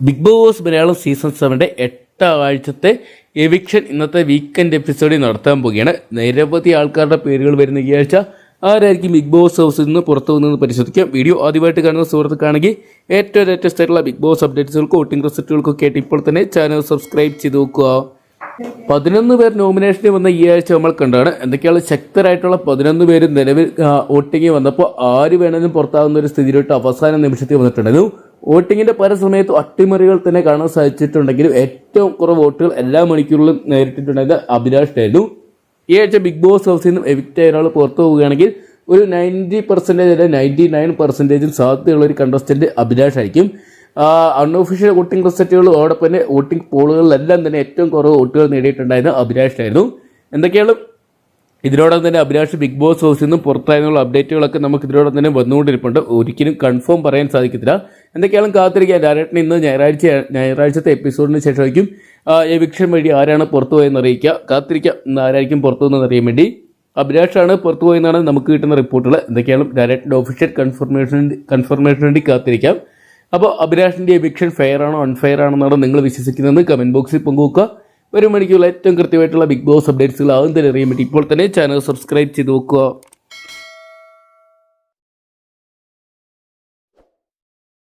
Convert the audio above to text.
Big boss Malayalam season 7 8 ആഴ്ചത്തെ eviction ഇന്നത്തെ weekend എപ്പിസോഡിൽ നടത്താൻ പോവുകയാണ്. നിരവധി ആൾക്കാരുടെ പേരുകൾ വരുന്ന ഈ ആഴ്ച ആരായിരിക്കും ബിഗ് ബോസ് ഹൗസിൽ നിന്ന് പുറത്തു പോകുന്നതെന്ന് പരിശോധിക്കാം. വീഡിയോ ആദ്യമായിട്ട് കാണുന്ന സുഹൃത്തുക്കാണെങ്കിൽ ഏറ്റവും ലേറ്റസ്റ്റ് ആയിട്ടുള്ള ബിഗ് ബോസ് അപ്ഡേറ്റ്സുകൾക്കും വോട്ടിംഗ് റിസൾട്ടുകൾക്കൊക്കെ ആയിട്ട് ഇപ്പോൾ തന്നെ ചാനൽ സബ്സ്ക്രൈബ് ചെയ്ത് നോക്കുക. 11 പേർ നോമിനേഷന് വന്ന ഈ ആഴ്ച നമ്മൾ കണ്ടാണ്. എന്തൊക്കെയാണ് ശക്തരായിട്ടുള്ള 11 പേര് നിലവിൽ വോട്ടിംഗ് വന്നപ്പോൾ ആര് വേണമെങ്കിലും പുറത്താകുന്ന ഒരു സ്ഥിതിയിലോട്ട് അവസാന നിമിഷത്തിൽ വന്നിട്ടുണ്ടായിരുന്നു. വോട്ടിങ്ങിന്റെ പല സമയത്തും അട്ടിമറികൾ തന്നെ കാണാൻ സാധിച്ചിട്ടുണ്ടെങ്കിലും ഏറ്റവും കുറവ് വോട്ടുകൾ എല്ലാ മണിക്കൂറിലും നേരിട്ടിട്ടുണ്ടായത് അഭിലാഷായിരുന്നു. ഈ ആഴ്ച ബിഗ് ബോസ് ഹൗസിൽ നിന്നും എവിക്റ്റ് ആയ ഒരാൾ പുറത്തു പോവുകയാണെങ്കിൽ ഒരു 90% അല്ല 99% സാധ്യതയുള്ള ഒരു കണ്ടസ്റ്റന്റ് അഭിലാഷ് ആയിരിക്കും. അൺഒഫീഷ്യൽ വോട്ടിംഗ് റിസൾട്ടുകൾ അതോടൊപ്പം തന്നെ വോട്ടിംഗ് പോളുകളിലെല്ലാം തന്നെ ഏറ്റവും കുറവ് വോട്ടുകൾ നേടിയിട്ടുണ്ടായത് അഭിലാഷായിരുന്നു. എന്തൊക്കെയാണ് ഇതിനോടൊപ്പം തന്നെ അഭിലാഷ് ബിഗ് ബോസ് ഹൗസിൽ നിന്നും പുറത്തായതിനുള്ള അപ്ഡേറ്റുകളൊക്കെ നമുക്ക് ഇതിനോടൊപ്പം തന്നെ വന്നുകൊണ്ടിരിപ്പുണ്ട്. ഒരിക്കലും കൺഫേം പറയാൻ സാധിക്കത്തില്ല. എന്തൊക്കെയാണ് കാത്തിരിക്കുക. ഡയറക്റ്റ് ഇന്ന് ഞായറാഴ്ചത്തെ എപ്പിസോഡിന് ശേഷമായിരിക്കും എവിക്ഷൻ വഴി ആരാണ് പുറത്തു പോയെന്ന് അറിയിക്കുക. കാത്തിരിക്കുക ഇന്ന് ആരായിരിക്കും പുറത്തു പോകുന്നതെന്ന് അറിയാൻ വേണ്ടി. അഭിലാഷാണ് പുറത്തു പോയെന്നാണ് നമുക്ക് കിട്ടുന്ന റിപ്പോർട്ടുകൾ. എന്തൊക്കെയാണ് ഡയറക്റ്റ് ഒഫീഷ്യൽ കൺഫർമേഷൻ വേണ്ടി കാത്തിരിക്കാം. അപ്പോൾ അഭിലാഷിൻ്റെ എവിക്ഷൻ ഫെയർ ആണോ അൺഫെയർ ആണെന്നാണ് നിങ്ങൾ വിശ്വസിക്കുന്നത് കമൻറ്റ് ബോക്സിൽ പങ്കുവെക്കുക. ഒരു മണിക്കുള്ള ഏറ്റവും കൃത്യമായിട്ടുള്ള ബിഗ് ബോസ് അപ്ഡേറ്റ്സുകൾ ആകും തന്നെ അറിയാൻ വേണ്ടി ഇപ്പോൾ തന്നെ ചാനൽ സബ്സ്ക്രൈബ് ചെയ്ത് നോക്കുക.